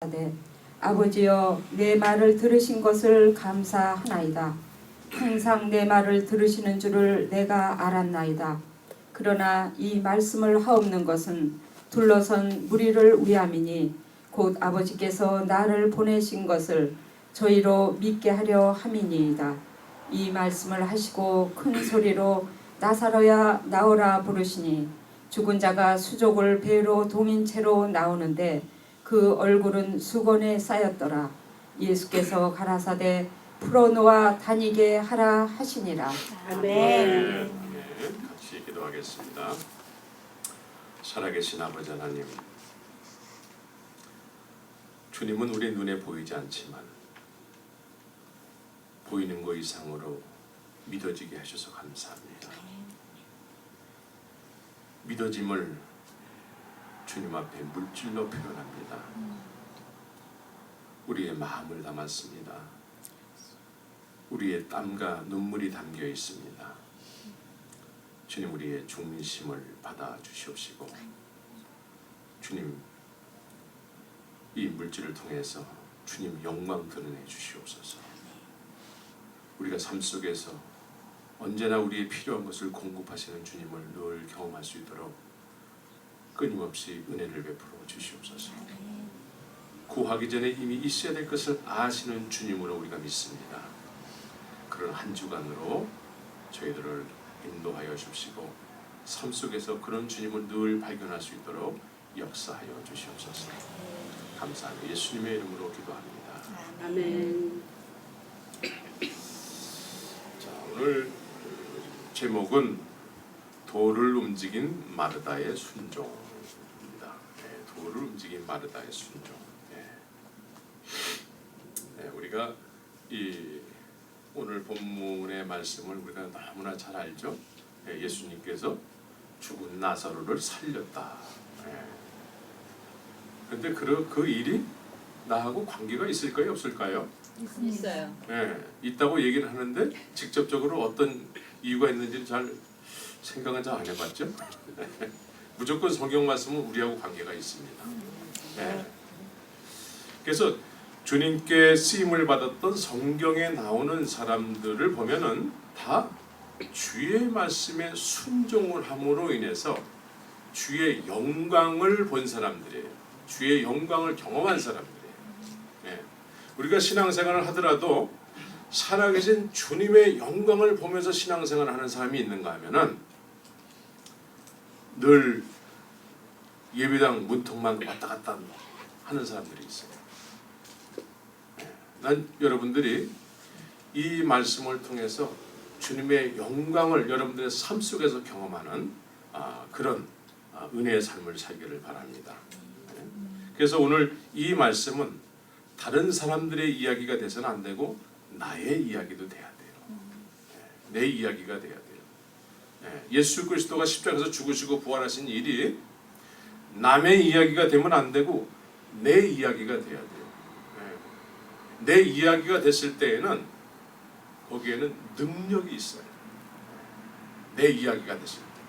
가라사대 아버지여 내 말을 들으신 것을 감사하나이다. 항상 내 말을 들으시는 줄을 내가 알았나이다. 그러나 이 말씀을 하옵는 것은 둘러선 무리를 위함이니 곧 아버지께서 나를 보내신 것을 저희로 믿게 하려 함이니이다. 이 말씀을 하시고 큰 소리로 나사로야 나오라 부르시니 죽은 자가 수족을 배로 동인 채로 나오는데 그 얼굴은 수건에 쌓였더라. 예수께서 가라사대 풀어놓아 다니게 하라 하시니라. 아멘. 같이 기도하겠습니다. 살아계신 아버지 하나님, 주님은 우리 눈에 보이지 않지만 보이는 것 이상으로 믿어지게 하셔서 감사합니다. 믿어짐을 주님 앞에 물질로 표현합니다. 우리의 마음을 담았습니다. 우리의 땀과 눈물이 담겨 있습니다. 주님, 우리의 중심을 받아 주시옵시고, 주님, 이 물질을 통해서 주님 영광 드러내 주시옵소서. 우리가 삶 속에서 언제나 우리의 필요한 것을 공급하시는 주님을 늘 경험할 수 있도록 끊임없이 은혜를 베풀어 주시옵소서. 구하기 전에 이미 있어야 될 것을 아시는 주님으로 우리가 믿습니다. 그런 한 주간으로 저희들을 인도하여 주시고 삶 속에서 그런 주님을 늘 발견할 수 있도록 역사하여 주시옵소서. 감사하며 예수님의 이름으로 기도합니다. 아멘. 자, 오늘 제목은 돌을 움직인 마르다의 순종입니다. 네, 돌을 움직인 마르다의 순종. 네, 우리가 이 오늘 본문의 말씀을 우리가 너무나 잘 알죠. 예수님께서 죽은 나사로를 살렸다. 그런데 그 일이 나하고 관계가 있을까요, 없을까요? 있어요. 있다고 얘기를 하는데 직접적으로 어떤 이유가 있는지 잘 생각은 잘 안 해봤죠. 무조건 성경 말씀은 우리하고 관계가 있습니다. 그래서 주님께 쓰임을 받았던 성경에 나오는 사람들을 보면은 다 주의 말씀에 순종을 함으로 인해서 주의 영광을 본 사람들이에요. 주의 영광을 경험한 사람들이에요. 우리가 신앙생활을 하더라도 살아계신 주님의 영광을 보면서 신앙생활을 하는 사람이 있는가 하면은 늘 예배당 문턱만 왔다 갔다 하는 사람들이 있어요. 난 여러분들이 이 말씀을 통해서 주님의 영광을 여러분들의 삶 속에서 경험하는 그런 은혜의 삶을 살기를 바랍니다. 그래서 오늘 이 말씀은 다른 사람들의 이야기가 돼서는 안 되고 나의 이야기도 돼야 돼요. 내 이야기가 돼야 돼요. 예수 그리스도가 십자가에서 죽으시고 부활하신 일이 남의 이야기가 되면 안 되고 내 이야기가 돼야 돼요. 내 이야기가 됐을 때에는 거기에는 능력이 있어요. 내 이야기가 됐을 때.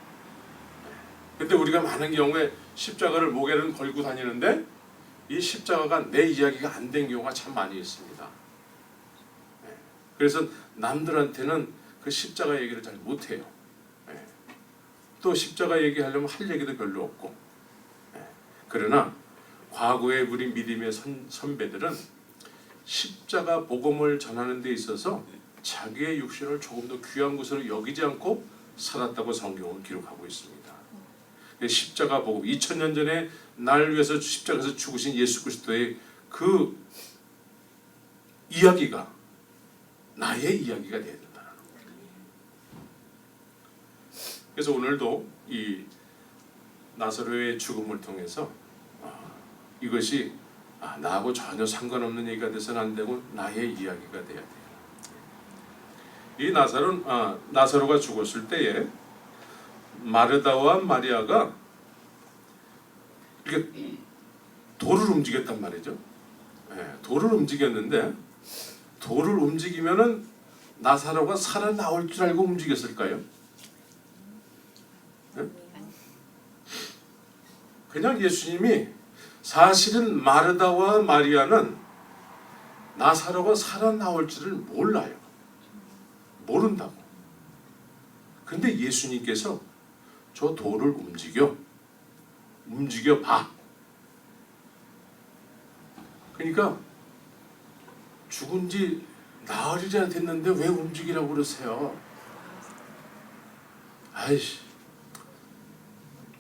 근데 우리가 많은 경우에 십자가를 목에는 걸고 다니는데 이 십자가가 내 이야기가 안 된 경우가 참 많이 있습니다. 그래서 남들한테는 그 십자가 얘기를 잘 못해요. 또 십자가 얘기하려면 할 얘기도 별로 없고. 그러나 과거의 우리 믿음의 선배들은 십자가 복음을 전하는 데 있어서 자기의 육신을 조금 더 귀한 것으로 여기지 않고 살았다고 성경은 기록하고 있습니다. 십자가 복음, 2000년 전에 나를 위해서 십자가에서 죽으신 예수 그리스도의 그 이야기가 나의 이야기가 되어야 된다는 거예요. 그래서 오늘도 이 나사로의 죽음을 통해서 이것이 나하고 전혀 상관없는 얘기가 돼서는 안 되고 나의 이야기가 돼야 돼요. 이 나사로가 죽었을 때에 마르다와 마리아가 이렇게 돌을 움직였단 말이죠. 돌을 움직였는데 돌을 움직이면은 나사로가 살아나올 줄 알고 움직였을까요? 그냥 예수님이 사실은 마르다와 마리아는 나사로가 살아나올 줄을 몰라요. 모른다고. 근데 예수님께서 저 돌을 움직여 봐. 그러니까 죽은 지 나흘이나 됐는데 왜 움직이라고 그러세요? 아이씨,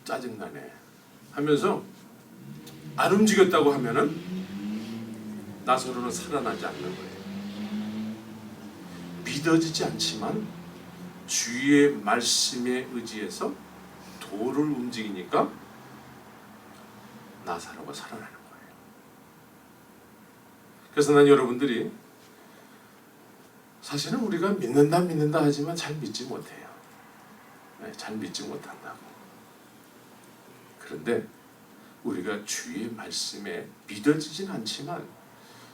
짜증나네 하면서 안 움직였다고 하면은 나사로는 살아나지 않는 거예요. 믿어지지 않지만 주의 말씀에 의지해서 돌을 움직이니까 나사로가 살아나는 거예요. 그래서 난 여러분들이 사실은 우리가 믿는다 하지만 잘 믿지 못해요. 잘 믿지 못한다고. 그런데 우리가 주의 말씀에 믿어지진 않지만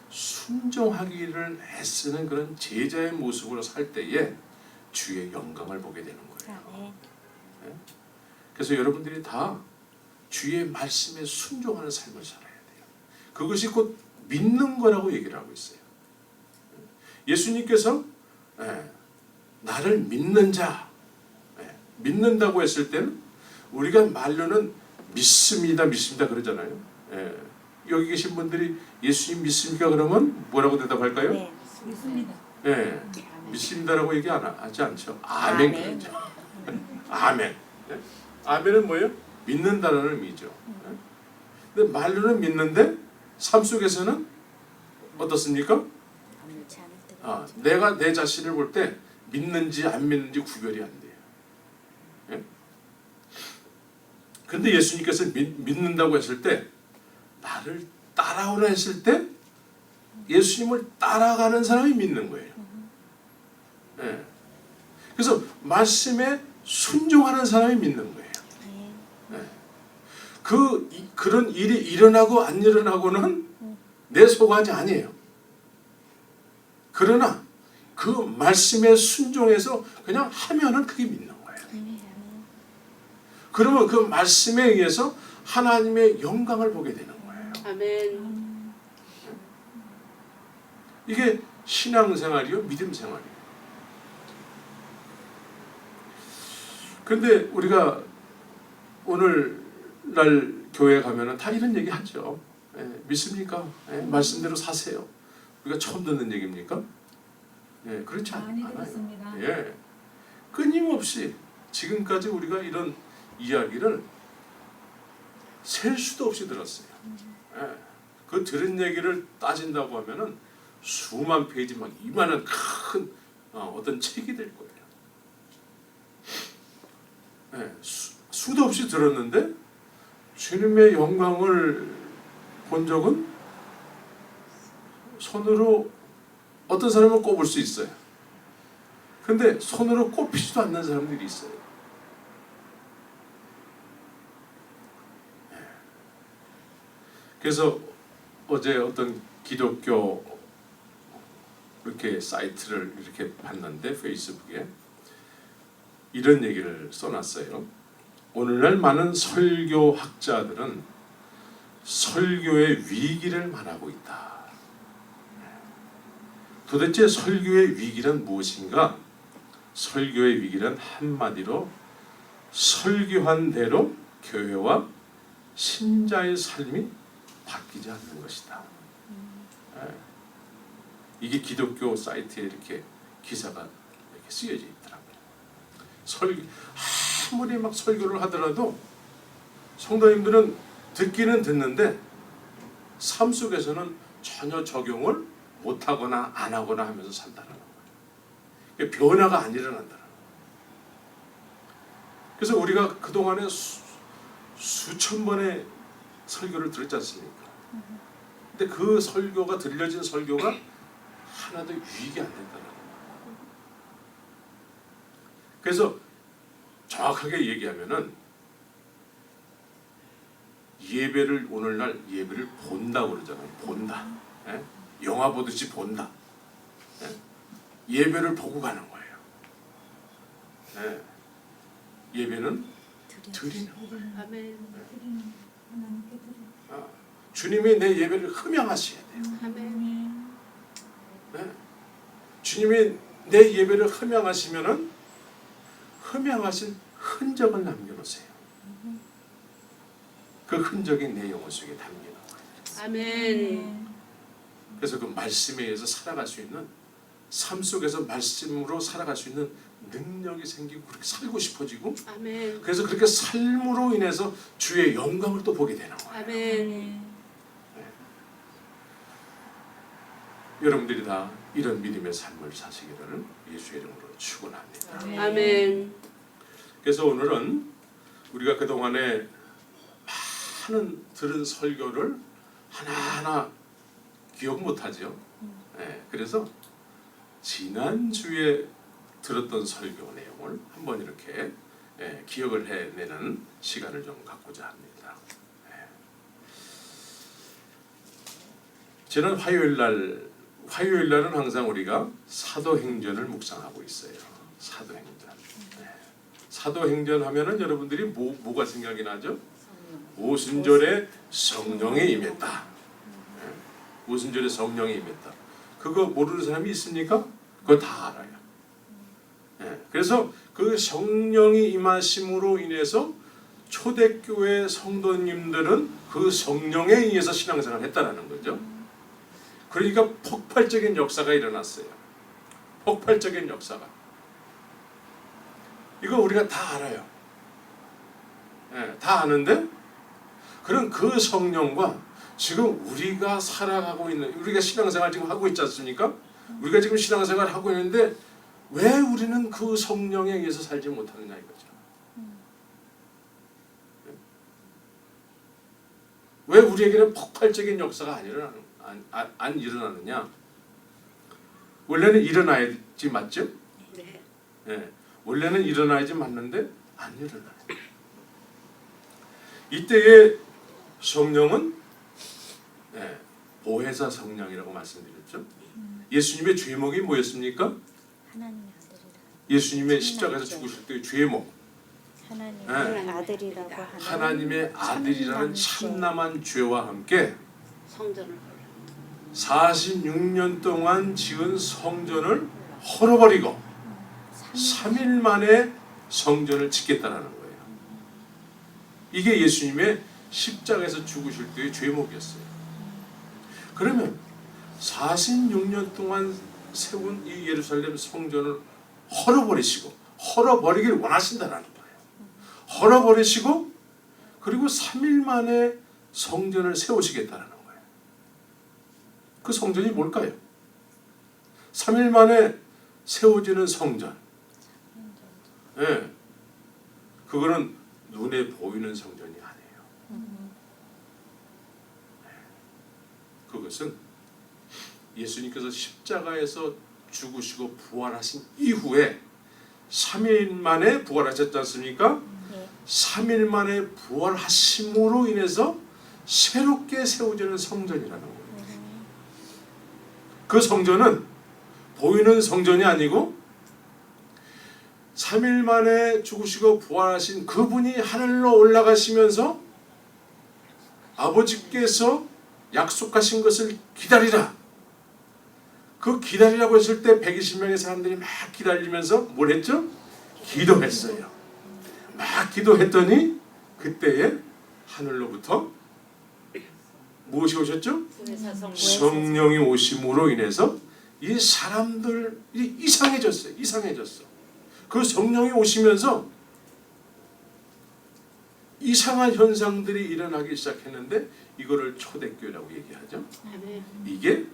순종하기를 애쓰는 그런 제자의 모습으로 살 때에 주의 영광을 보게 되는 거예요. 그래서 여러분들이 다 주의 말씀에 순종하는 삶을 살아야 돼요. 그것이 곧 믿는 거라고 얘기를 하고 있어요. 예수님께서 나를 믿는 자, 믿는다고 했을 때는 우리가 말로는 믿습니다 그러잖아요. 여기 계신 분들이 예수님 믿습니까? 그러면 뭐라고 대답할까요? 네, 믿습니다. 믿습니다라고 얘기 하지 않죠. 아멘 그러죠. 아멘. 아멘은 뭐예요? 믿는다는 의미죠. 근데 말로는 믿는데 삶 속에서는 어떻습니까? 내가 내 자신을 볼 때 믿는지 안 믿는지 구별이 안 돼요. 근데 예수님께서 믿는다고 했을 때 나를 따라오라 했을 때 예수님을 따라가는 사람이 믿는 거예요. 그래서 말씀에 순종하는 사람이 믿는 거예요. 그런 일이 일어나고 안 일어나고는 내 소관이 아니에요. 그러나 그 말씀에 순종해서 그냥 하면은 그게 믿는 거예요. 그러면 그 말씀에 의해서 하나님의 영광을 보게 되는 거예요. 아멘. 이게 신앙생활이요, 믿음생활이에요. 그런데 우리가 오늘날 교회 가면은 다 이런 얘기 하죠. 믿습니까? 말씀대로 사세요. 우리가 처음 듣는 얘기입니까? 그렇지 않아요. 끊임없이 지금까지 우리가 이런 이야기를 셀 수도 없이 들었어요. 그 들은 얘기를 따진다고 하면은 수만 페이지 막 이만한 큰 어떤 책이 될 거예요. 수도 없이 들었는데 주님의 영광을 본 적은 손으로 어떤 사람은 꼽을 수 있어요. 근데 손으로 꼽히지도 않는 사람들이 있어요. 그래서 어제 어떤 기독교 이렇게 사이트를 이렇게 봤는데 페이스북에 이런 얘기를 써놨어요. 오늘날 많은 설교학자들은 설교의 위기를 말하고 있다. 도대체 설교의 위기란 무엇인가? 설교의 위기란 한마디로 설교한 대로 교회와 신자의 삶이 바뀌지 않는 것이다. 이게 기독교 사이트에 이렇게 기사가 이렇게 쓰여져 있더라고요. 아무리 막 설교를 하더라도 성도님들은 듣기는 듣는데 삶 속에서는 전혀 적용을 못하거나 안 하거나 하면서 산다는 거예요. 변화가 안 일어난다는 거예요. 그래서 우리가 그동안에 수천 번의 설교를 들었지 않습니까? 근데 그 설교가 들려진 설교가 하나도 유익이 안 된다는 거예요. 그래서 정확하게 얘기하면은 예배를 오늘날 예배를 본다고 그러잖아요. 본다. 영화 보듯이 본다. 예배를 보고 가는 거예요. 예배는 드리는 거예요. 아멘. 주님이 내 예배를 흠양하셔야 돼요. 아멘. 네. 주님이 내 예배를 흠양하시면은 흠양하신 흔적을 남겨놓으세요. 그 흔적이 내 영혼 속에 담기는 거예요. 아멘. 그래서 그 말씀에 의해서 살아갈 수 있는, 삶 속에서 말씀으로 살아갈 수 있는 능력이 생기고 그렇게 살고 싶어지고, 아멘. 그래서 그렇게 삶으로 인해서 주의 영광을 또 보게 되는 거예요. 아멘. 여러분들이 다 이런 믿음의 삶을 사시기를 예수의 이름으로 축원합니다. 아멘. 그래서 오늘은 우리가 그동안에 많은 들은 설교를 하나하나 기억 못하죠. 그래서 지난주에 들었던 설교 내용을 한번 이렇게 기억을 해내는 시간을 좀 갖고자 합니다. 지난 화요일날은 항상 우리가 사도행전을 묵상하고 있어요. 사도행전. 사도행전 하면은 여러분들이 뭐가 생각이 나죠? 오순절에 성령이 임했다. 오순절에 성령이 임했다. 그거 모르는 사람이 있습니까? 그거 다 알아요. 그래서 그 성령이 임하심으로 인해서 초대교회 성도님들은 그 성령에 의해서 신앙생활을 했다라는 거죠. 그러니까 폭발적인 역사가 일어났어요. 폭발적인 역사가. 이거 우리가 다 알아요. 다 아는데 그런 그 성령과 지금 우리가 살아가고 있는, 우리가 신앙생활 지금 하고 있지 않습니까? 우리가 지금 신앙생활 하고 있는데 왜 우리는 그 성령에 의해서 살지 못하느냐 이거죠. 왜 우리에게는 폭발적인 역사가 안 일어나느냐? 원래는 일어나야지 맞죠? 네. 원래는 일어나야지 맞는데 안 일어나요. 이때의 성령은 보혜사 성령이라고 말씀드렸죠. 예수님의 죄목이 뭐였습니까? 하나님의 아들이라. 예수님의 십자가에서 죽으실 때의 죄목. 하나님의 아들이라고 하는 하나님의 아들이라는 참남한 죄와 함께 성전을 46년 동안 지은 성전을 헐어버리고 3일 만에 성전을 짓겠다라는 거예요. 이게 예수님의 십자가에서 죽으실 때의 죄목이었어요. 그러면 46년 동안 세운 이 예루살렘 성전을 헐어버리길 원하신다라는 거예요. 헐어버리시고 그리고 3일 만에 성전을 세우시겠다라는 거예요. 그 성전이 뭘까요? 3일 만에 세워지는 성전. 그거는 눈에 보이는 성전이 아니에요. 그것은 예수님께서 십자가에서 죽으시고 부활하신 이후에 3일 만에 부활하셨지 않습니까? 3일 만에 부활하심으로 인해서 새롭게 세워지는 성전이라는 거예요. 그 성전은 보이는 성전이 아니고 3일 만에 죽으시고 부활하신 그분이 하늘로 올라가시면서 아버지께서 약속하신 것을 기다리라. 그 기다리라고 했을 때 120명의 사람들이 막 기다리면서 뭘 했죠? 기도했어요. 막 기도했더니 그때에 하늘로부터 무엇이 오셨죠? 성령이 오심으로 인해서 이 사람들이 이상해졌어요. 그 성령이 오시면서 이상한 현상들이 일어나기 시작했는데 이거를 초대교회라고 얘기하죠. 이게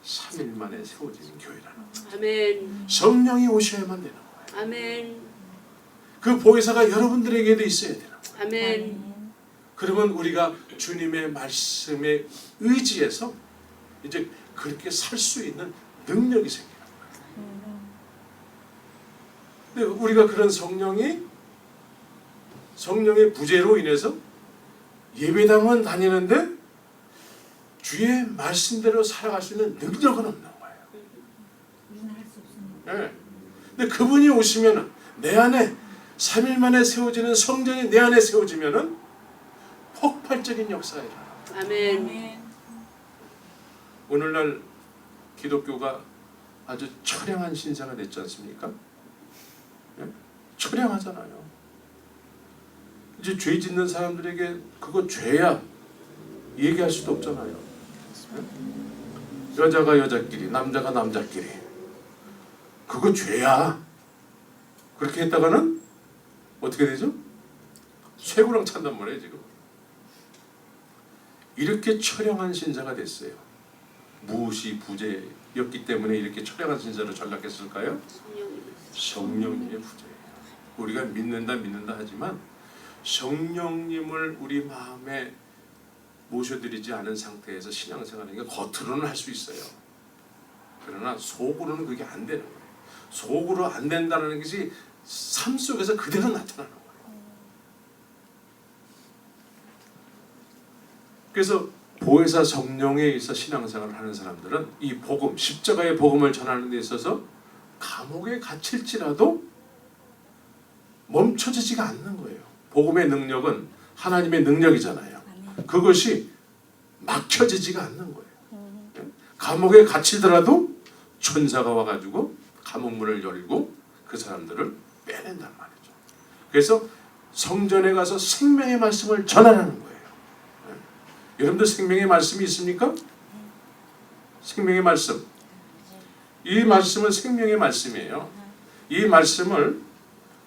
3일 만에 세워지는 교회라는 거예요. 아멘. 성령이 오셔야만 되는 거예요. 아멘. 그 보혜사가 여러분들에게도 있어야 되는 거예요. 아멘. 그러면 우리가 주님의 말씀에 의지해서 이제 그렇게 살 수 있는 능력이 생기는 거예요. 근데 우리가 그런 성령의 부재로 인해서 예배당은 다니는데 주의 말씀대로 살아갈 수 있는 능력은 없는 거예요. 근데 그분이 오시면 내 안에 3일 만에 세워지는 성전이 내 안에 세워지면은 폭발적인 역사가 일어나요. 아멘. 오늘날 기독교가 아주 처량한 신사가 됐지 않습니까? 예? 처량하잖아요. 이제 죄 짓는 사람들에게 그거 죄야 얘기할 수도 없잖아요. 예? 여자가 여자끼리, 남자가 남자끼리, 그거 죄야. 그렇게 했다가는 어떻게 되죠? 쇠구랑 찬단 말이에요 지금. 이렇게 처량한 신사가 됐어요. 무엇이 부재였기 때문에 이렇게 처량한 신사로 전락했을까요? 성령님의 부재예요. 우리가 믿는다 하지만 성령님을 우리 마음에 모셔드리지 않은 상태에서 신앙생활하는 게 겉으로는 할 수 있어요. 그러나 속으로는 그게 안 되는 거예요. 속으로 안 된다는 것이 삶 속에서 그대로 나타나는 거예요. 그래서 보혜사 성령에 있어 신앙생활을 하는 사람들은 이 복음, 십자가의 복음을 전하는 데 있어서 감옥에 갇힐지라도 멈춰지지가 않는 거예요. 복음의 능력은 하나님의 능력이잖아요. 그것이 막혀지지가 않는 거예요. 감옥에 갇히더라도 천사가 와가지고 감옥문을 열고 그 사람들을 빼낸단 말이죠. 그래서 성전에 가서 생명의 말씀을 전하라는 거예요. 여러분들 생명의 말씀이 있습니까? 생명의 말씀. 이 말씀은 생명의 말씀이에요. 이 말씀을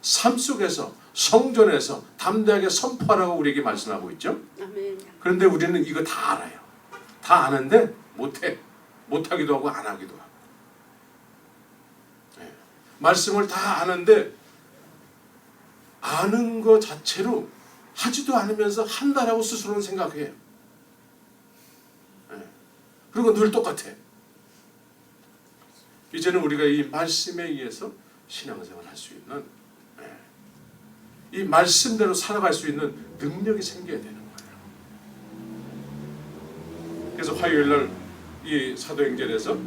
삶 속에서 성전에서 담대하게 선포하라고 우리에게 말씀하고 있죠. 아멘. 그런데 우리는 이거 다 알아요. 다 아는데 못해. 못하기도 하고 안 하기도 하고. 네. 말씀을 다 아는데 아는 것 자체로 하지도 않으면서 한다라고 스스로는 생각해요. 네. 그리고 늘 똑같아. 이제는 우리가 이 말씀에 의해서 신앙생활을 할 수 있는, 이 말씀대로 살아갈 수 있는 능력이 생겨야 되는 거예요. 그래서 화요일날 이 사도행전에서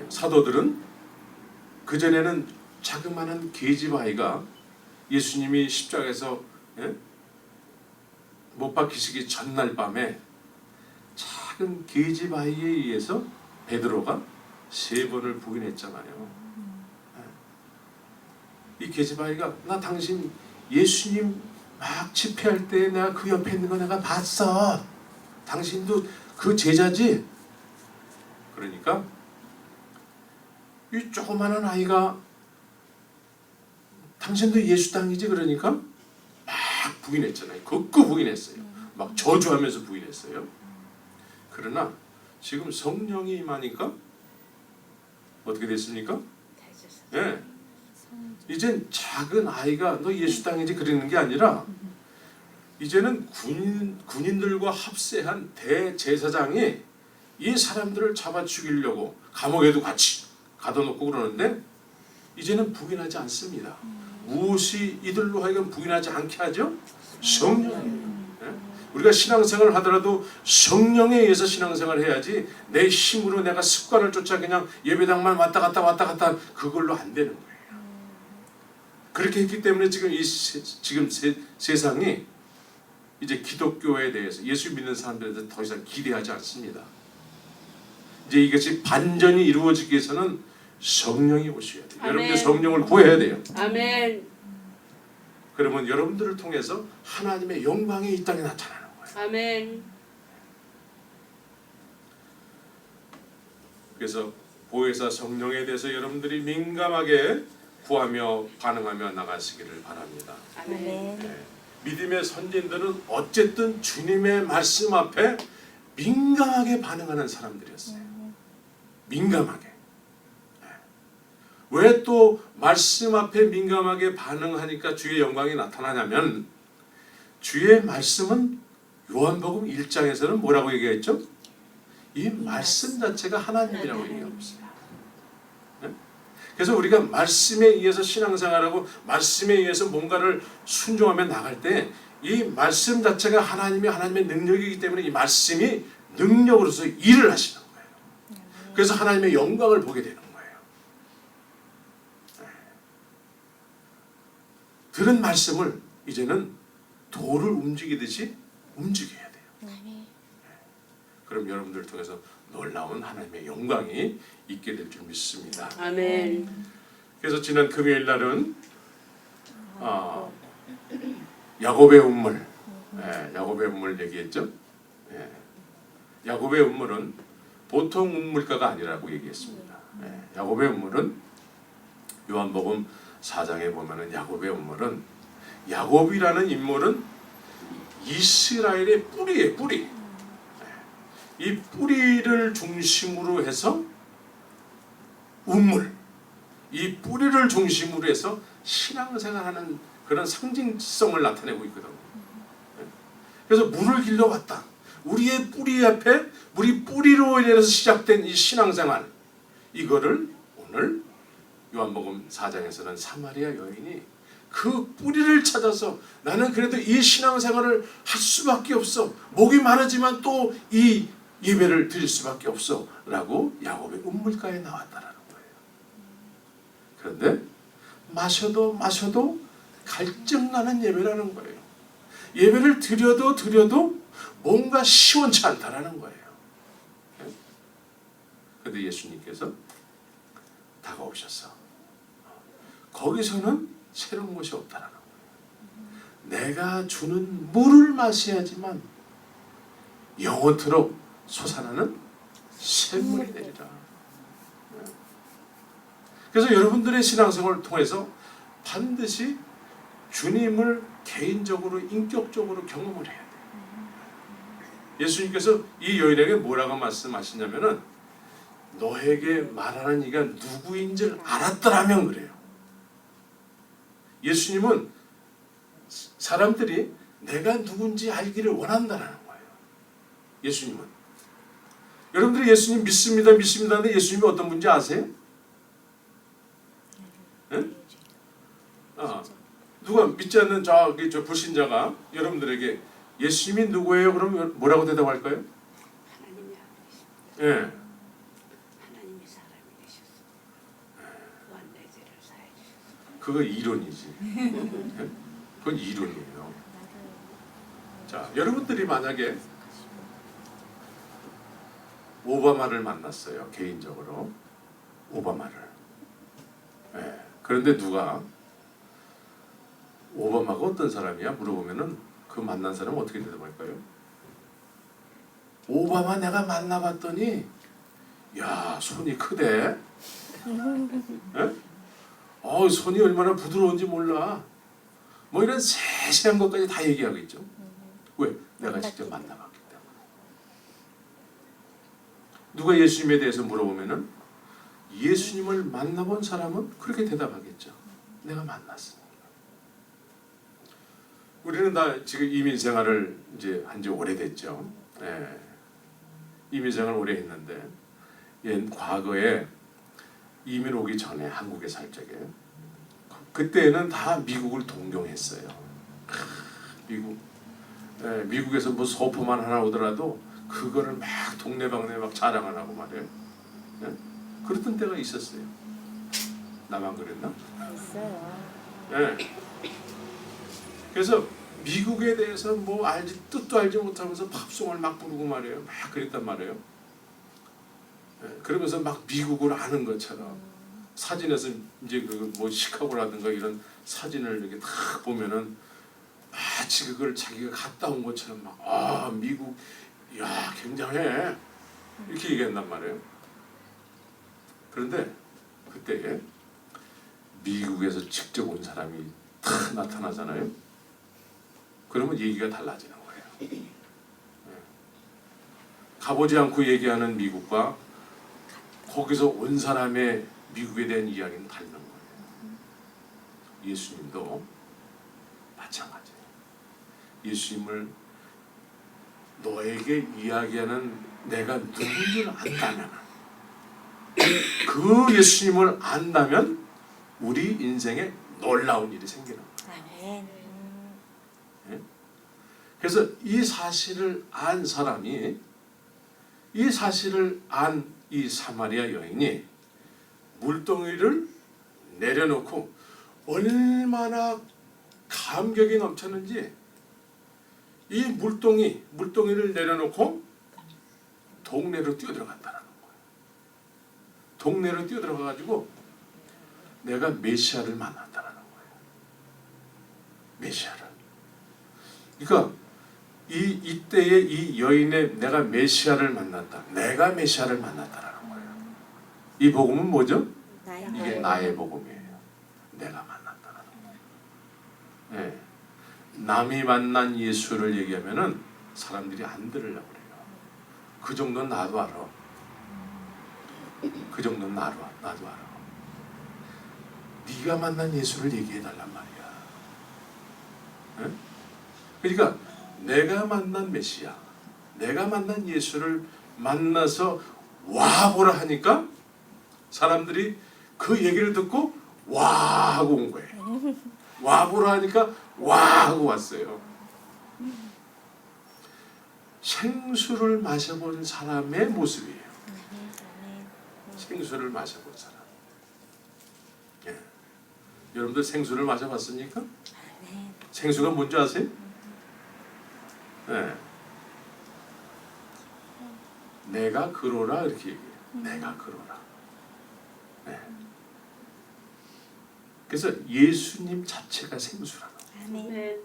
사도들은 그전에는 자그마한 계집아이가 예수님이 십자가에서 못 박히시기 전날 밤에 작은 계집아이에 의해서 베드로가 3번을 부인했잖아요. 이 계집아이가 나 당신 예수님 막 집회할 때 내가 그 옆에 있는 거 내가 봤어. 당신도 그 제자지? 그러니까 이 조그마한 아이가 당신도 예수 당이지? 그러니까 막 부인했잖아요. 극구 부인했어요. 막 저주하면서 부인했어요. 그러나 지금 성령이 임하니까 어떻게 됐습니까? 예. 이젠 작은 아이가 너 예수 당이지 그러는 게 아니라 이제는 군인들과 합세한 대제사장이 이 사람들을 잡아 죽이려고 감옥에도 같이 가둬놓고 그러는데 이제는 부인하지 않습니다. 무엇이 이들로 하여금 부인하지 않게 하죠? 성령이에요. 우리가 신앙생활을 하더라도 성령에 의해서 신앙생활을 해야지 내 힘으로 내가 습관을 쫓아 그냥 예배당만 왔다 갔다 그걸로 안 되는 거예요. 그렇게 했기 때문에 지금 세상이 이제 기독교에 대해서 예수 믿는 사람들에 대해서 더 이상 기대하지 않습니다. 이제 이것이 반전이 이루어지기 위해서는 성령이 오셔야 돼요. 여러분들 성령을 구해야 돼요. 아멘. 그러면 여러분들을 통해서 하나님의 영광이 이 땅에 나타나는 거예요. 아멘. 그래서 보혜사 성령에 대해서 여러분들이 민감하게 구하며 반응하며 나가시기를 바랍니다. 아멘. 네. 믿음의 선진들은 어쨌든 주님의 말씀 앞에 민감하게 반응하는 사람들이었어요. 민감하게. 네. 왜 또 말씀 앞에 민감하게 반응하니까 주의 영광이 나타나냐면 주의 말씀은 요한복음 1장에서는 뭐라고 얘기했죠? 이 말씀 자체가 하나님이라고 얘기하고 있어요. 네? 그래서 우리가 말씀에 의해서 신앙생활하고 말씀에 의해서 뭔가를 순종하며 나갈 때 이 말씀 자체가 하나님의 능력이기 때문에 이 말씀이 능력으로서 일을 하시는 거예요. 그래서 하나님의 영광을 보게 되는 거예요. 들은 말씀을 이제는 돌을 움직이듯이 움직여야 돼요. 아멘. 그럼 여러분들을 통해서 놀라운 하나님의 영광이 있게 될 줄 믿습니다. 아멘. 그래서 지난 금요일 날은 야곱의 운물, 야곱의 운물 얘기했죠. 야곱의 운물은 보통 운물가가 아니라고 얘기했습니다. 야곱의 운물은 요한복음 4장에 보면은 야곱의 운물은 야곱이라는 인물은 이스라엘의 뿌리예요. 뿌리. 이 뿌리를 중심으로 해서 운물, 이 뿌리를 중심으로 해서 신앙생활하는 그런 상징성을 나타내고 있거든요. 그래서 물을 길러왔다. 우리의 뿌리 앞에 우리 뿌리로 인해서 시작된 이 신앙생활, 이거를 오늘 요한복음 4장에서는 사마리아 여인이 그 뿌리를 찾아서 나는 그래도 이 신앙생활을 할 수밖에 없어. 목이 마르지만 또 이 예배를 드릴 수밖에 없어 라고 야곱의 운물가에 나왔다라는 거예요. 그런데 마셔도 갈증나는 예배라는 거예요. 예배를 드려도 뭔가 시원치 않다라는 거예요. 그런데 예수님께서 다가오셔서 거기서는 새로운 것이 없다라는 거예요. 내가 주는 물을 마셔야지만 영원토록 솟아나는 샘물이 되리라. 그래서 여러분들의 신앙생활을 통해서 반드시 주님을 개인적으로 인격적으로 경험을 해야 돼요. 예수님께서 이 여인에게 뭐라고 말씀하시냐면은 너에게 말하는 이가 누구인 줄 알았더라면 그래요. 예수님은 사람들이 내가 누군지 알기를 원한다는 거예요. 예수님은. 여러분들이 예수님 믿습니다 하는데 예수님이 어떤 분인지 아세요? 네? 누가 믿지 않는 저 불신자가 여러분들에게 예수님이 누구예요? 그럼 뭐라고 대답할까요? 하나님이 아버지십니다. 예. 하나님이 사람이 되셔서 무한 내 죄를 사해 주셔서. 그거 이론이지. 예? 그건 이론이에요. 자, 여러분들이 만약에 오바마를 만났어요. 개인적으로. 오바마를. 예. 그런데 누가 오바마가 어떤 사람이야? 물어보면은 그 만난 사람은 어떻게 대답할까요? 오바마 내가 만나봤더니 야 손이 크대. 예? 손이 얼마나 부드러운지 몰라. 뭐 이런 세세한 것까지 다 얘기하고 있죠. 왜? 내가 직접 만나봤기 때문에. 누가 예수님에 대해서 물어보면은 예수님을 만나본 사람은 그렇게 대답하겠죠. 내가 만났으니까. 우리는 다 지금 이민 생활을 이제 한지 오래됐죠. 예. 이민 생활 오래 했는데 과거에 이민 오기 전에 한국에 살 적에 그때는 다 미국을 동경했어요. 미국. 예, 미국에서 뭐 소포만 하나 오더라도 그거를 막 동네방네 막 자랑을 하고 말이에요. 예? 그랬던 때가 있었어요. 나만 그랬나? 있어요. 예. 그래서 미국에 대해서 뭐 뜻도 알지 못하면서 팝송을 막 부르고 말이에요. 막 그랬단 말이에요. 예. 그러면서 막 미국을 아는 것처럼 사진에서 이제 그 뭐 시카고라든가 이런 사진을 이렇게 딱 보면은 마치 그걸 자기가 갔다 온 것처럼 막 미국 야 굉장해 이렇게 얘기한단 말이에요. 그런데 그때 미국에서 직접 온 사람이 탁 나타나잖아요. 그러면 얘기가 달라지는 거예요. 네. 가보지 않고 얘기하는 미국과 거기서 온 사람의 미국에 대한 이야기는 다른 거예요. 예수님도 마찬가지예요. 예수님을 너에게 이야기하는 내가 누군 줄 안다면 그 예수님을 안다면 우리 인생에 놀라운 일이 생기는 거예요. 아멘. 그래서 이 사실을 안 사람이 이 사실을 안 이 사마리아 여인이 물동이를 내려놓고 얼마나 감격이 넘쳤는지 이 물동이를 내려놓고 동네로 뛰어들어간다는 거예요. 동네로 뛰어들어가가지고 내가 메시아를 만난다는 거예요. 메시아를. 그러니까 이때에 이 여인의 내가 메시아를 만났다. 내가 메시아를 만났다라는 거예요. 이 복음은 뭐죠? 이게 나의 복음이에요. 내가 만났다는 거예요. 네. 남이 만난 예수를 얘기하면은 사람들이 안 들으려고 그래요. 그 정도는 나도 알아. 그 정도는 나도 알아. 네가 만난 예수를 얘기해달란 말이야. 네? 그러니까 내가 만난 메시아, 내가 만난 예수를 만나서 와보라 하니까 사람들이 그 얘기를 듣고 와 하고 온 거예요. 와보라 하니까 와 하고 왔어요. 생수를 마셔본 사람의 모습이에요. 생수를 마셔본 사람. 예. 여러분들 생수를 마셔봤습니까? 생수가 뭔지 아세요? 네. 내가 그러라 이렇게 얘기해요. 내가 그러라. 네. 그래서 예수님 자체가 생수라는 거예요. 네.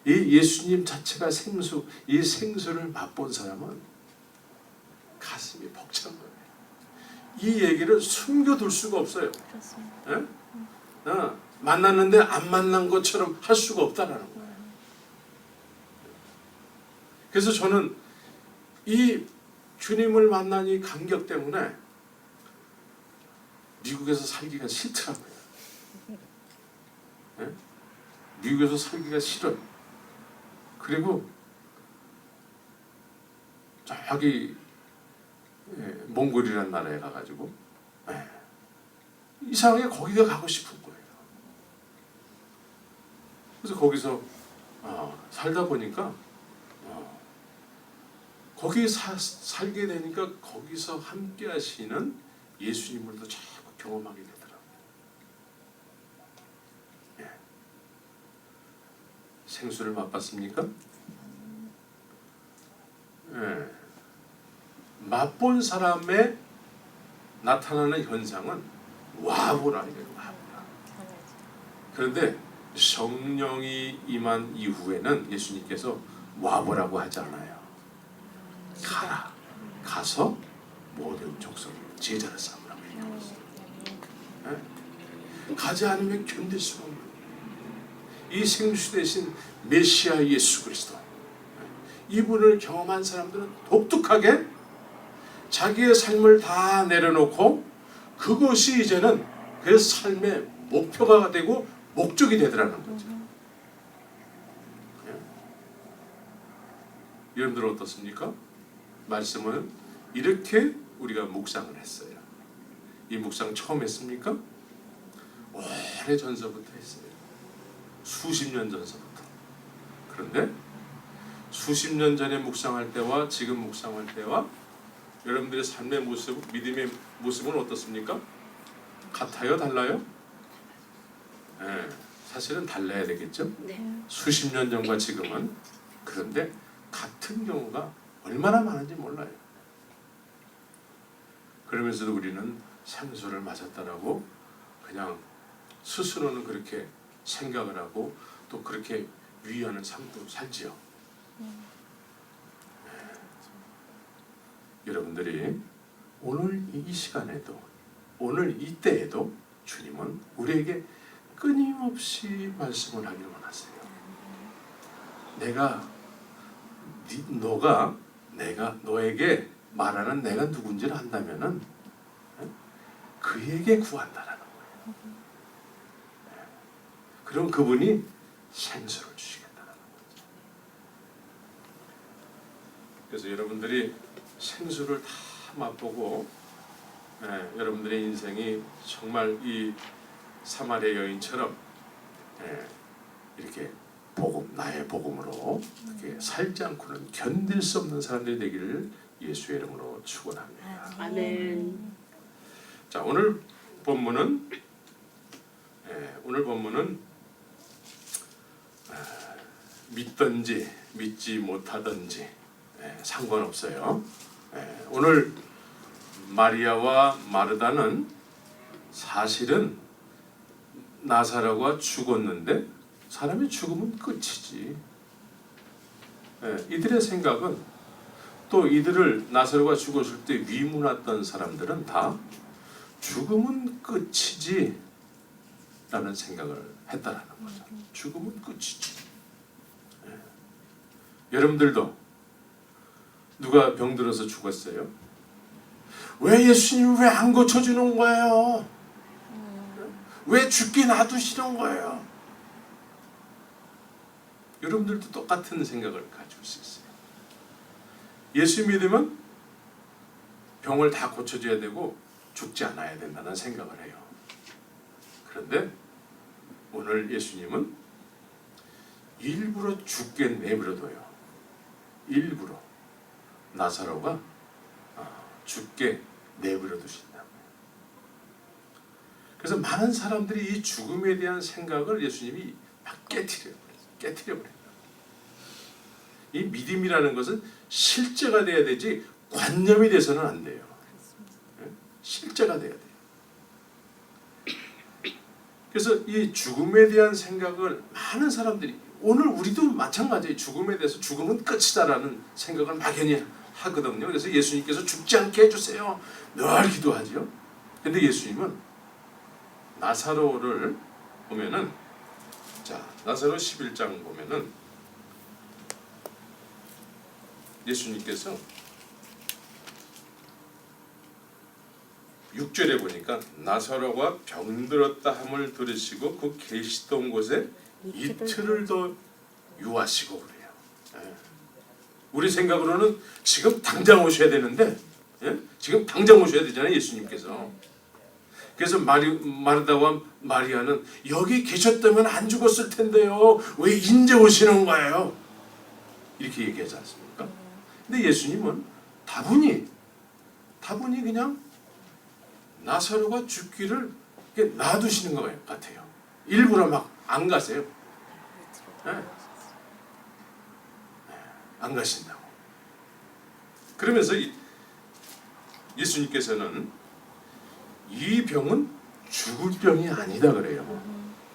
이 예수님 자체가 생수, 이 생수를 맛본 사람은 가슴이 벅찬 거예요. 이 얘기를 숨겨둘 수가 없어요. 네? 만났는데 안 만난 것처럼 할 수가 없다라는 거예요. 그래서 저는 이 주님을 만난 이 감격 때문에 미국에서 살기가 싫더라고요. 네? 미국에서 살기가 싫어요. 그리고 저기 몽골이라는 나라에 가가지고 이상하게 거기가 가고 싶은 거예요. 그래서 거기서 살다 보니까 거기 살게 되니까 거기서 함께 하시는 예수님을 더 자꾸 경험하게 되더라고요. 예. 생수를 맛봤습니까? 예. 맛본 사람의 나타나는 현상은 와보라 이래요. 와보라. 그런데 성령이 임한 이후에는 예수님께서 와보라고 하지 않아요. 가라. 가서 모든 족속을 제자를 삼으라고 얘기했어요. 네? 가지 않으면 견딜 수가 없는 이 생수 대신 메시아 예수 그리스도, 이분을 경험한 사람들은 독특하게 자기의 삶을 다 내려놓고 그것이 이제는 그 삶의 목표가 되고 목적이 되더라는 거죠. 여러분들 어떻습니까? 말씀은 이렇게 우리가 묵상을 했어요. 이 묵상 처음 했습니까? 오래 전서부터 했어요. 수십 년 전서부터. 그런데 수십 년 전에 묵상할 때와 지금 묵상할 때와 여러분들의 삶의 모습, 믿음의 모습은 어떻습니까? 같아요? 달라요? 네, 사실은 달라야 되겠죠? 네. 수십 년 전과 지금은. 그런데 같은 경우가 얼마나 많은지 몰라요. 그러면서도 우리는 생수를 마셨다라고 그냥 스스로는 그렇게 생각을 하고 또 그렇게 위하는 삶도 살지요. 여러분들이 오늘 이 시간에도 오늘 이때에도 주님은 우리에게 끊임없이 말씀을 하길 원하세요. 내가 너에게 말하는 내가 누군지를 안다면은 그에게 구한다라는 거예요. 그럼 그분이 생수를 주시겠다는 거죠. 그래서 여러분들이 생수를 다 맛보고 여러분들의 인생이 정말 이 사마리아 여인처럼 이렇게 나의 복음으로 이렇게 살지 않고는 견딜 수 없는 사람들이 되기를 예수의 이름으로 축원합니다. 아멘. 자, 오늘 본문은 믿든지 믿지 못하든지 상관없어요. 오늘 마리아와 마르다는 사실은 나사로가 죽었는데 사람이 죽으면 끝이지. 이들의 생각은 또 이들을 나사로가 죽었을 때 위문했던 사람들은 다 죽으면 끝이지 라는 생각을 했다라는 거죠. 죽으면 끝이지. 여러분들도 누가 병들어서 죽었어요? 왜 예수님 왜 안 고쳐주는 거예요? 왜 죽게 놔두시는 거예요? 여러분들도 똑같은 생각을 가지고 있어요. 예수 믿으면 병을 다 고쳐줘야 되고 죽지 않아야 된다는 생각을 해요. 그런데 오늘 예수님은 일부러 죽게 내버려둬요. 일부러 나사로가 죽게 내버려두신다. 그래서 많은 사람들이 이 죽음에 대한 생각을 예수님이 막 깨트려버려요. 이 믿음이라는 것은 실제가 돼야 되지 관념이 돼서는 안 돼요. 실제가 돼야 돼요. 그래서 이 죽음에 대한 생각을 많은 사람들이 오늘 우리도 마찬가지예요. 죽음에 대해서 죽음은 끝이다라는 생각을 막연히 하거든요. 그래서 예수님께서 죽지 않게 해주세요. 늘 기도하죠. 근데 예수님은 나사로를 보면은 자 나사로 11장 보면은 예수님께서 6절에 보니까 나사로가 병들었다 함을 들으시고 그 계시던 곳에 이틀을 더 유하시고 그래요. 우리 생각으로는 지금 당장 오셔야 되는데 지금 당장 오셔야 되잖아요. 예수님께서. 그래서 마르다와 마리아는 여기 계셨다면 안 죽었을 텐데요. 왜 이제 오시는 거예요? 이렇게 얘기하지 않습니까? 근데 예수님은 다분히 그냥 나사로가 죽기를 놔두시는 것 같아요. 일부러 막 안 가세요. 안 가신다고. 그러면서 예수님께서는 이 병은 죽을 병이 아니다 그래요.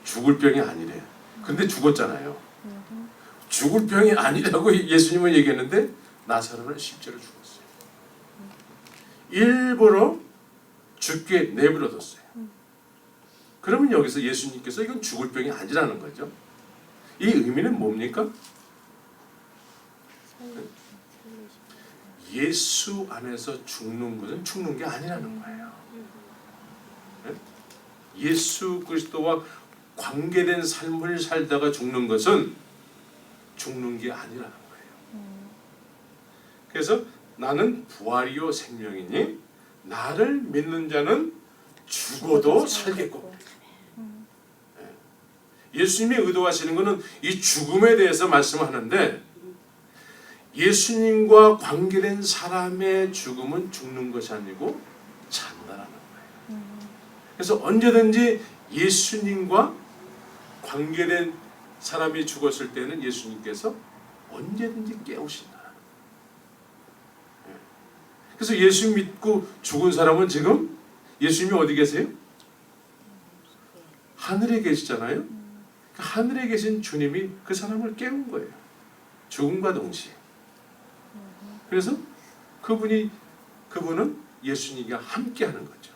죽을 병이 아니래. 근데 죽었잖아요. 죽을 병이 아니라고 예수님은 얘기했는데 나사로는 실제로 죽었어요. 일부러 죽게 내버려뒀어요. 그러면 여기서 예수님께서 이건 죽을 병이 아니라는 거죠. 이 의미는 뭡니까? 예수 안에서 죽는 것은 죽는 게 아니라는 거예요. 예수 그리스도와 관계된 삶을 살다가 죽는 것은 죽는 게 아니라는 거예요. 그래서 나는 부활이요 생명이니 나를 믿는 자는 죽어도 살겠고. 예수님이 의도하시는 것은 이 죽음에 대해서 말씀하는데 예수님과 관계된 사람의 죽음은 죽는 것이 아니고 산다라는 거예요. 그래서 언제든지 예수님과 관계된 사람이 죽었을 때는 예수님께서 언제든지 깨우신다. 그래서 예수 믿고 죽은 사람은 지금 예수님이 어디 계세요? 하늘에 계시잖아요. 하늘에 계신 주님이 그 사람을 깨운 거예요. 죽음과 동시에. 그래서 그분은 예수님과 함께하는 거죠.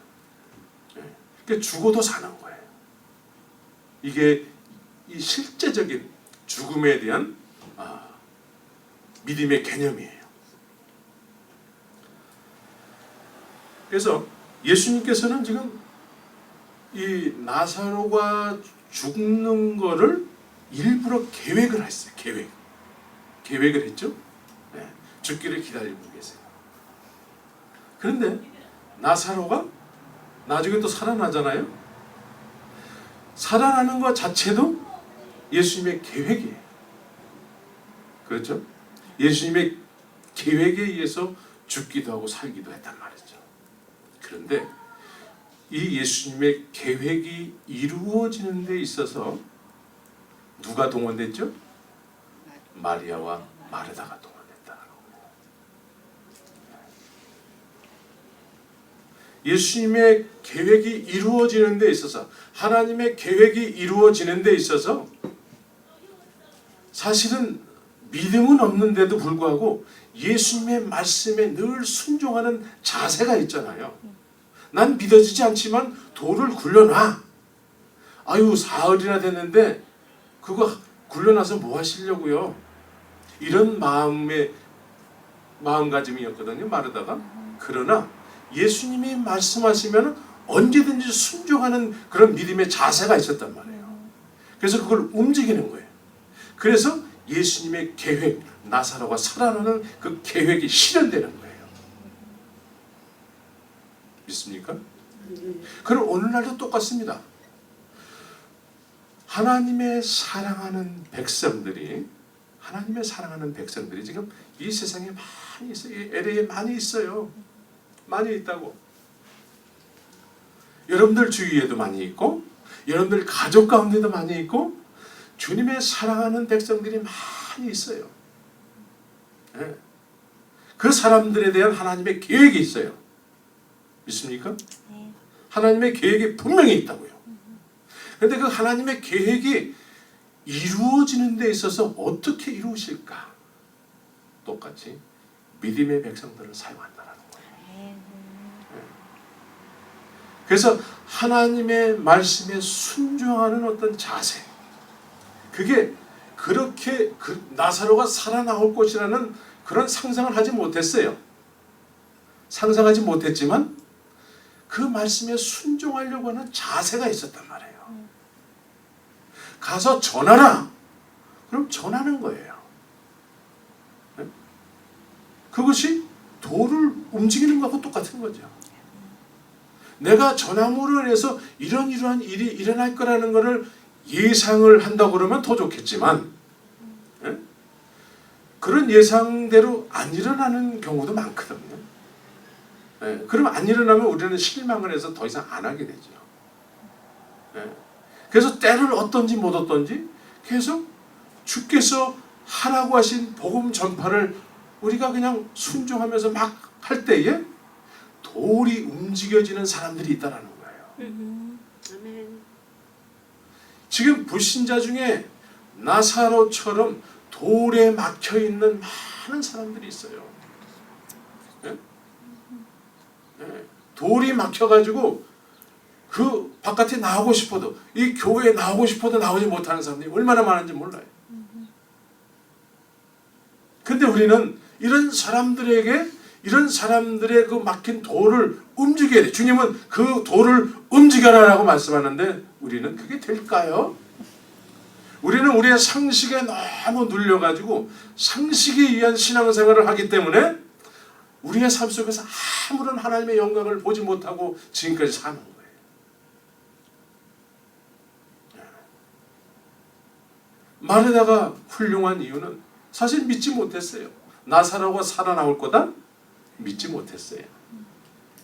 그러니까 죽어도 사는 거예요. 이게 이 실제적인 죽음에 대한 믿음의 개념이에요. 그래서 예수님께서는 지금 이 나사로가 죽는 거를 일부러 계획을 했어요. 계획을 했죠. 죽기를 기다리고 계세요. 그런데 나사로가 나중에 또 살아나잖아요. 살아나는 것 자체도 예수님의 계획이에요. 그렇죠? 예수님의 계획에 의해서 죽기도 하고 살기도 했단 말이죠. 그런데 이 예수님의 계획이 이루어지는 데 있어서 누가 동원됐죠? 마리아와 마르다가 동원됐다는 겁니다. 예수님의 계획이 이루어지는 데 있어서, 하나님의 계획이 이루어지는 데 있어서 사실은 믿음은 없는데도 불구하고 예수님의 말씀에 늘 순종하는 자세가 있잖아요. 난 믿어지지 않지만 돌을 굴려놔. 아유, 사흘이나 됐는데 그거 굴려놔서 뭐 하시려고요? 이런 마음가짐이었거든요, 마르다가. 그러나 예수님이 말씀하시면 언제든지 순종하는 그런 믿음의 자세가 있었단 말이에요. 그래서 그걸 움직이는 거예요. 그래서 예수님의 계획, 나사로가 살아나는 그 계획이 실현되는 거예요. 믿습니까? 그럼 오늘날도 똑같습니다. 하나님의 사랑하는 백성들이 지금 이 세상에 많이 있어요. 이 LA에 많이 있어요. 많이 있다고. 여러분들 주위에도 많이 있고, 여러분들 가족 가운데도 많이 있고, 주님의 사랑하는 백성들이 많이 있어요. 네. 그 사람들에 대한 하나님의 계획이 있어요. 믿습니까? 네. 하나님의 계획이 분명히 있다고요. 그런데 그 하나님의 계획이 이루어지는 데 있어서 어떻게 이루실까? 똑같이 믿음의 백성들을 사용한다는 거예요. 그래서 하나님의 말씀에 순종하는 어떤 자세, 그게 그렇게 나사로가 살아나올 것이라는 그런 상상을 하지 못했어요. 상상하지 못했지만 그 말씀에 순종하려고 하는 자세가 있었단 말이에요. 가서 전하라. 그럼 전하는 거예요. 네? 그것이 돌을 움직이는 것하고 똑같은 거죠. 내가 전함으로 인해서 이러한 일이 일어날 거라는 것을 예상을 한다고 그러면 더 좋겠지만, 네? 그런 예상대로 안 일어나는 경우도 많거든요. 네? 그럼 안 일어나면 우리는 실망을 해서 더 이상 안 하게 되죠. 네? 그래서 때를 얻든지 못 얻든지 계속 주께서 하라고 하신 복음 전파를 우리가 그냥 순종하면서 막 할 때에 돌이 움직여지는 사람들이 있다라는 거예요. 아멘. 지금 불신자 중에 나사로처럼 돌에 막혀 있는 많은 사람들이 있어요. 네? 네. 돌이 막혀가지고 그 바깥에 나오고 싶어도, 이 교회에 나오고 싶어도 나오지 못하는 사람들이 얼마나 많은지 몰라요. 근데 우리는 이런 사람들의 그 막힌 돌을 움직여야 돼. 주님은 그 돌을 움직여라라고 말씀하는데 우리는 그게 될까요? 우리는 우리의 상식에 너무 눌려가지고 상식에 의한 신앙생활을 하기 때문에 우리의 삶 속에서 아무런 하나님의 영광을 보지 못하고 지금까지 사는 거예요. 마르다가 훌륭한 이유는 사실 믿지 못했어요. 나사로가 살아나올 거다? 믿지 못했어요.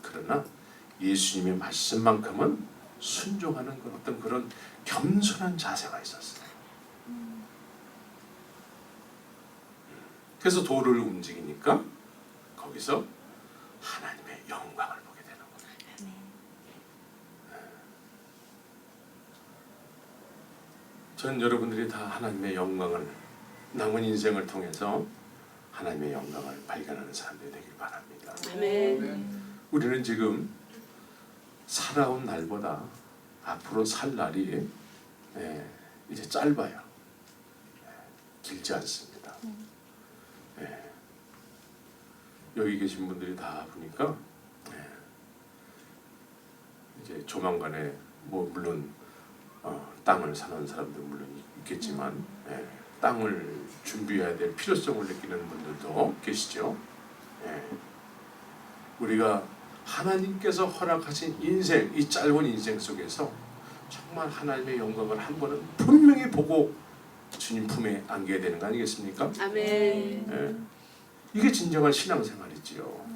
그러나 예수님의 말씀만큼은 순종하는 어떤 그런 겸손한 자세가 있었어요. 그래서 돌을 움직이니까 거기서 하나님의 영광을 보게 되는 거예요. 전 여러분들이 다 하나님의 영광을 남은 인생을 통해서 하나님의 영광을 발견하는 사람들이 되길 바랍니다. 아멘. 우리는 지금 살아온 날보다 앞으로 살 날이 이제 짧아요. 길지 않습니다. 여기 계신 분들이 다 보니까 이제 조만간에 뭐 물론 땅을 사는 사람들 물론 있겠지만 땅을 준비해야 될 필요성을 느끼는 분들도 계시죠. 우리가 하나님께서 허락하신 인생, 이 짧은 인생 속에서 정말 하나님의 영광을 한 번은 분명히 보고 주님 품에 안겨야 되는 거 아니겠습니까? 아멘. 이게 진정한 신앙생활이지요.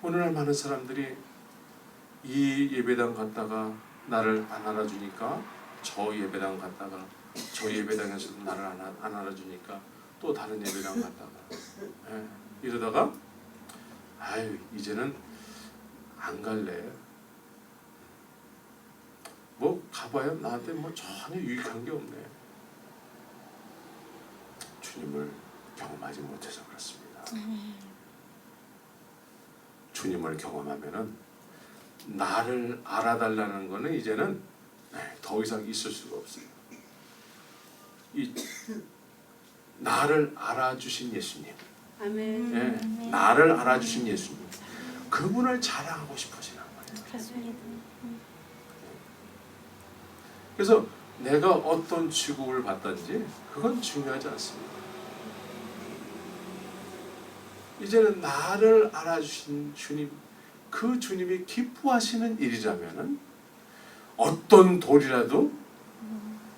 오늘날 많은 사람들이 이 예배당 갔다가 나를 안 알아주니까 저 예배당 갔다가 저 예배당에서도 나를 안 알아주니까 또 다른 예배당 갔다가 이러다가 아유 이제는 안 갈래. 뭐 가봐야 나한테 뭐 전혀 유익한 게 없네. 주님을 경험하지 못해서 그렇습니다. 주님을 경험하면은 나를 알아달라는 거는 이제는 더 이상 있을 수가 없어요. 이 나를 알아주신 예수님, 아멘. 나를 알아주신 예수님, 그분을 자랑하고 싶어지는 거예요. 그렇습니다. 그래서 내가 어떤 취급을 받든지 그건 중요하지 않습니다. 이제는 나를 알아주신 주님, 그 주님이 기뻐하시는 일이라면은 어떤 돌이라도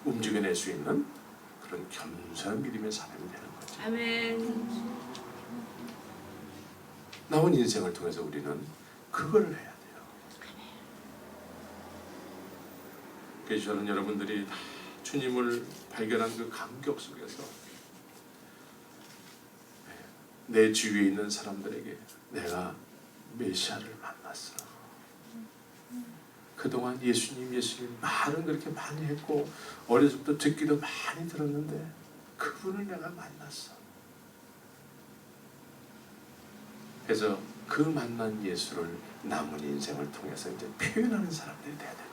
움직여낼 수 있는 그런 겸손한 믿음의 사람이 되는 거죠. 아멘. 남은 인생을 통해서 우리는 그걸 해야 돼요. 그래서 저는 여러분들이 다 주님을 발견한 그 감격 속에서 내 주위에 있는 사람들에게 내가 메시아를 만났어. 그동안 예수님 말은 그렇게 많이 했고 어려서부터 듣기도 많이 들었는데 그분을 내가 만났어. 그래서 그 만난 예수를 남은 인생을 통해서 이제 표현하는 사람들이 돼야 되는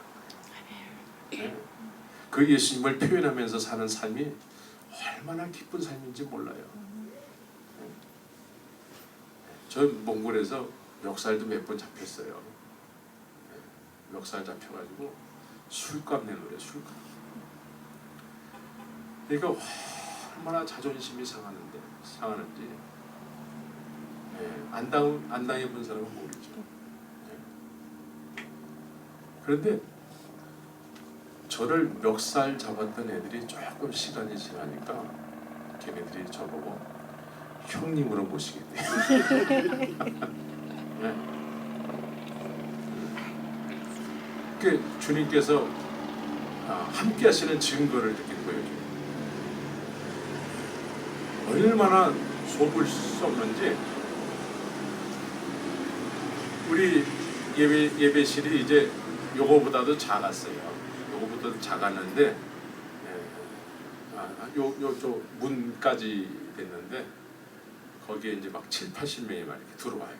거예요. 네. 그 예수님을 표현하면서 사는 삶이 얼마나 기쁜 삶인지 몰라요. 저 몽골에서 멱살도 몇 번 잡혔어요. 멱살 잡혀가지고 술값 내놓으래. 술값. 그러니까 얼마나 자존심이 상하는지 안 당해본 사람은 모르죠. 그런데 저를 멱살 잡았던 애들이 조금 시간이 지나니까 걔네들이 저보고 형님으로 모시겠대요. 네. 그 주님께서 함께 하시는 증거를 이렇게 보여줘요. 얼마나 속을 수 없는지 우리 예배실이 이제 요거보다도 작았어요. 요거보다도 작았는데 요 문까지 됐는데 거기에 이제 막 7, 80명이 막 이렇게 들어와요.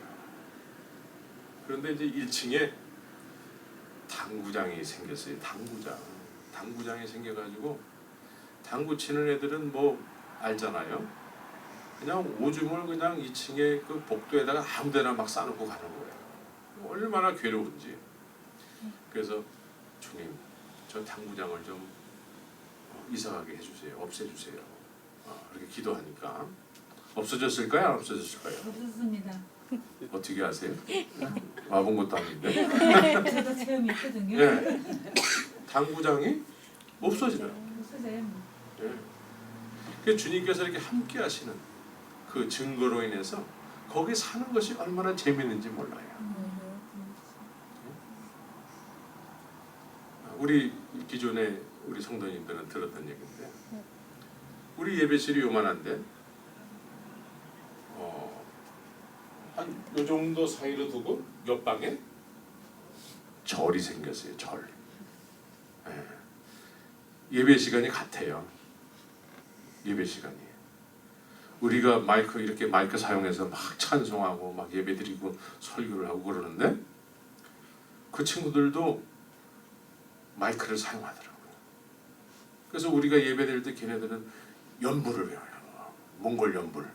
그런데 이제 1층에 당구장이 생겼어요. 당구장이 생겨가지고 당구 치는 애들은 뭐 알잖아요. 그냥 오줌을 그냥 2층에 그 복도에다가 아무데나 막 싸놓고 가는 거예요. 얼마나 괴로운지. 그래서 주님, 저 당구장을 좀 이사가게 해주세요. 없애주세요. 그렇게 기도하니까 없어졌을까요? 안 없어졌을까요? 없었습니다. 어떻게 아세요? 와본 것도 아닌데. 저도 체험이 있거든요. 네. 당구장이 없어지더라고요. 없어져요. 네. 그 주님께서 이렇게 함께 하시는 그 증거로 인해서 거기 사는 것이 얼마나 재미있는지 몰라요. 우리 기존에 우리 성도님들은 들었던 얘기인데 우리 예배실이 요만한데 한 요 정도 사이로 두고 옆방에 절이 생겼어요. 절. 예. 예배 시간이 같아요. 예배 시간이. 우리가 이렇게 마이크 사용해서 막 찬송하고 막 예배드리고 설교를 하고 그러는데 그 친구들도 마이크를 사용하더라고요. 그래서 우리가 예배드릴 때 걔네들은 연불을 외워요. 몽골 연불.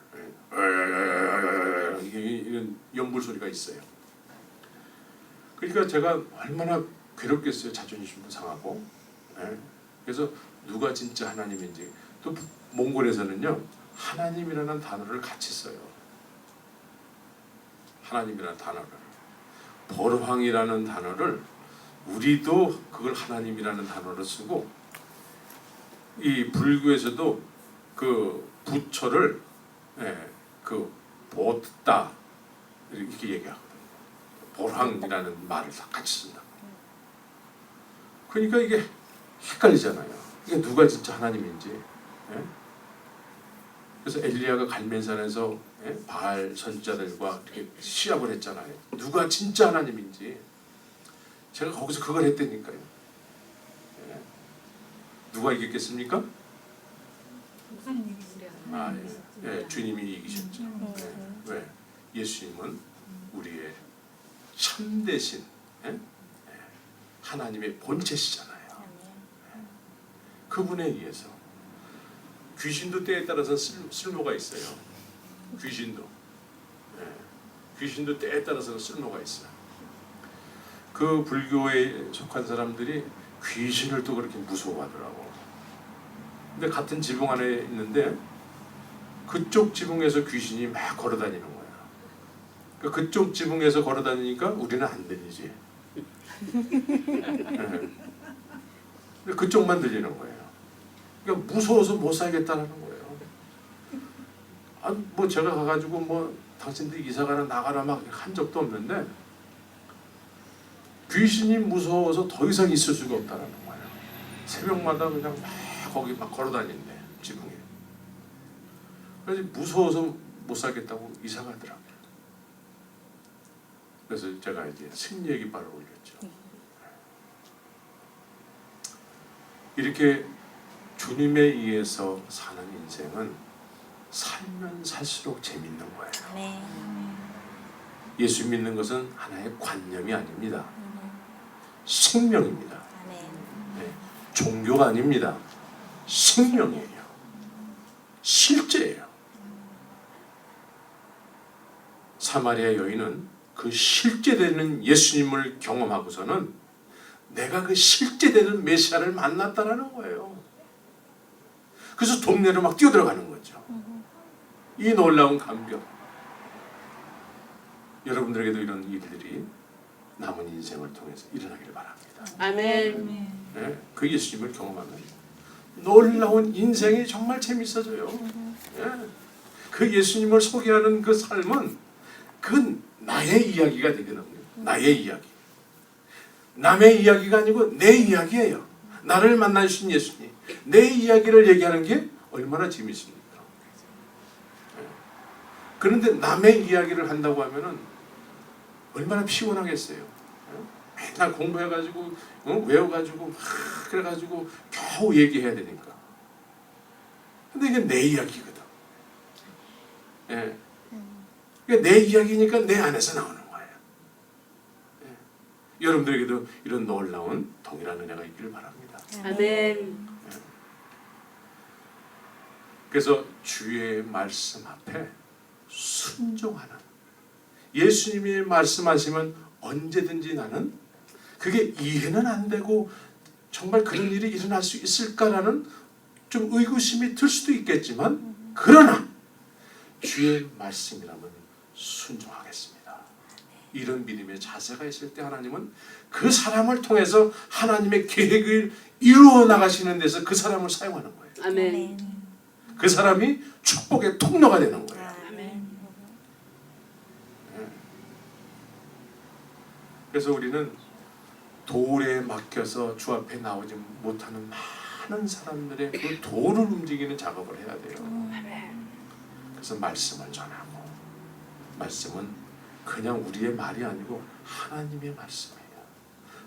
이런 연불 소리가 있어요. 그러니까 제가 얼마나 괴롭겠어요. 자존심도 상하고. 그래서 누가 진짜 하나님인지. 또 몽골에서는요 하나님이라는 단어를 같이 써요. 하나님이라는 단어를. 벌황이라는 단어를 우리도 그걸 하나님이라는 단어로 쓰고 이 불교에서도 그 부처를 그 보다 이렇게 얘기하거든요. 벌황이라는 말을 다 같이 쓴다. 그러니까 이게 헷갈리잖아요. 이게 누가 진짜 하나님인지. 예? 그래서 엘리야가 갈멜산에서 바알 선지자들과 이렇게 시합을 했잖아요. 누가 진짜 하나님인지. 제가 거기서 그걸 했다니까요. 예? 누가 이겼겠습니까? 목사님 이기시래요. 아, 예, 주님이 이기셨죠. 왜? 예수님은 우리의 참되신 하나님의 본체시잖아요. 그분에 의해서 귀신도 때에 따라서 쓸모가 있어요. 귀신도 귀신도 때에 따라서 쓸모가 있어요. 그 불교에 속한 사람들이 귀신을 또 그렇게 무서워하더라고. 근데 같은 지붕 안에 있는데 그쪽 지붕에서 귀신이 막 걸어다니는 거야. 그쪽 지붕에서 걸어다니니까 우리는 안 들리지. 근데 그쪽만 들리는 거예요. 그러니까 무서워서 못 살겠다는 거예요. 아, 뭐 제가 가가지고 뭐 당신들 이사가라 나가라 막 한 적도 없는데 귀신이 무서워서 더 이상 있을 수가 없다는 거예요. 새벽마다 그냥 막 거기 막 걸어다닌대 지붕에. 그래서 무서워서 못 살겠다고 이사 가더라고요. 그래서 제가 이제 승리의 깃발을 올렸죠. 이렇게 주님에 의해서 사는 인생은 살면 살수록 재밌는 거예요. 네. 예수 믿는 것은 하나의 관념이 아닙니다. 생명입니다. 네. 종교가 아닙니다. 생명이에요. 실제예요. 사마리아 여인은 그 실제되는 예수님을 경험하고서는 내가 그 실제되는 메시아를 만났다라는 거예요. 그래서 동네로 막 뛰어들어가는 거죠. 이 놀라운 감격. 여러분들에게도 이런 일들이 남은 인생을 통해서 일어나기를 바랍니다. 아멘. 네, 그 예수님을 경험하면 놀라운 인생이 정말 재밌어져요. 네, 그 예수님을 소개하는 그 삶은 그 나의 이야기가 되거든요. 나의 이야기. 남의 이야기가 아니고 내 이야기예요. 나를 만나주신 예수님. 내 이야기를 얘기하는 게 얼마나 재밌습니까? 네. 그런데 남의 이야기를 한다고 하면은 얼마나 피곤하겠어요. 맨날 공부해가지고 외워가지고 막 그래가지고 겨우 얘기해야 되니까. 근데 이게 내 이야기거든. 예. 그러니까 내 이야기니까 내 안에서 나오는 거예요. 예. 여러분들에게도 이런 놀라운 동일한 은혜가 있기를 바랍니다. 아멘. 그래서 주의 말씀 앞에 순종하는, 예수님이 말씀하시면 언제든지 나는 그게 이해는 안 되고 정말 그런 일이 일어날 수 있을까라는 좀 의구심이 들 수도 있겠지만, 그러나 주의 말씀이라면 순종하겠습니다. 이런 믿음의 자세가 있을 때 하나님은 그 사람을 통해서 하나님의 계획을 이루어 나가시는 데서 그 사람을 사용하는 거예요. 아멘. 그 사람이 축복의 통로가 되는 거예요. 그래서 우리는 돌에 맡겨서 주 앞에 나오지 못하는 많은 사람들의 그 돌을 움직이는 작업을 해야 돼요. 그래서 말씀을 전하고, 말씀은 그냥 우리의 말이 아니고 하나님의 말씀이에요.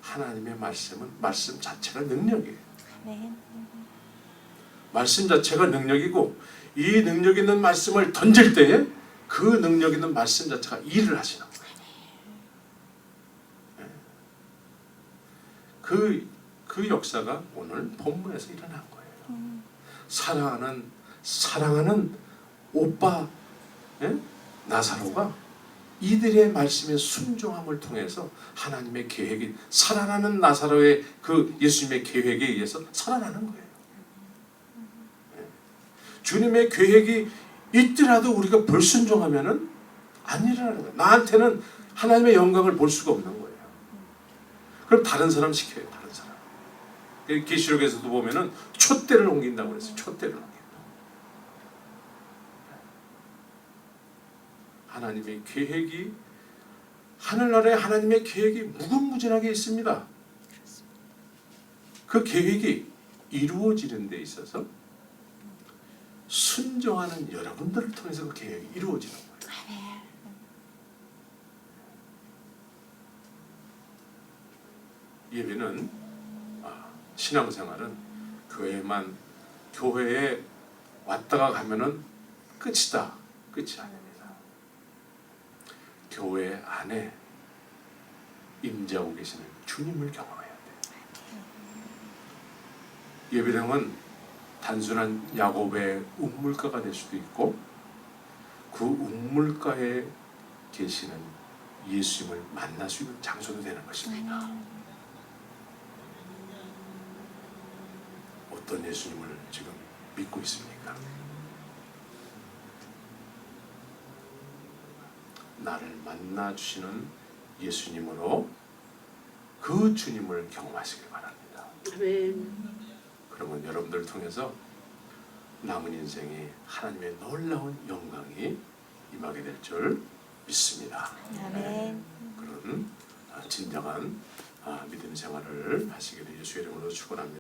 하나님의 말씀은 말씀 자체가 능력이에요. 말씀 자체가 능력이고, 이 능력 있는 말씀을 던질 때에 그 능력 있는 말씀 자체가 일을 하시는 거예요. 그 역사가 오늘 본문에서 일어난 거예요. 사랑하는 오빠 나사로가 이들의 말씀에 순종함을 통해서 하나님의 계획이, 살아나는 나사로의 그 예수님의 계획에 의해서 살아나는 거예요. 주님의 계획이 있더라도 우리가 불순종하면은 안 일어나는 거예요. 나한테는 하나님의 영광을 볼 수가 없는 거예요. 그럼 다른 사람 시켜요. 다른 사람. 계시록에서도 보면은 촛대를 옮긴다고 그랬어요. 촛대를 옮긴다. 하나님의 계획이, 하늘나라에 하나님의 계획이 무궁무진하게 있습니다. 그 계획이 이루어지는 데 있어서 순종하는 여러분들을 통해서 그 계획이 이루어지는 거예요. 예배는 신앙생활은 교회에 왔다가 가면은 끝이다. 끝이 아닙니다. 교회 안에 임재하고 계시는 주님을 경험해야 돼요. 예배당은 단순한 야곱의 운물가가 될 수도 있고 그 운물가에 계시는 예수님을 만날 수 있는 장소도 되는 것입니다. 어떤 예수님을 지금 믿고 있습니까? 나를 만나 주시는 예수님으로 그 주님을 경험하시길 바랍니다. 그러면 여러분들 통해서 남은 인생에 하나님의 놀라운 영광이 임하게 될 줄 믿습니다. 아멘. 그런 진정한 믿음 생활을 하시기를 예수의 이름으로 축원합니다.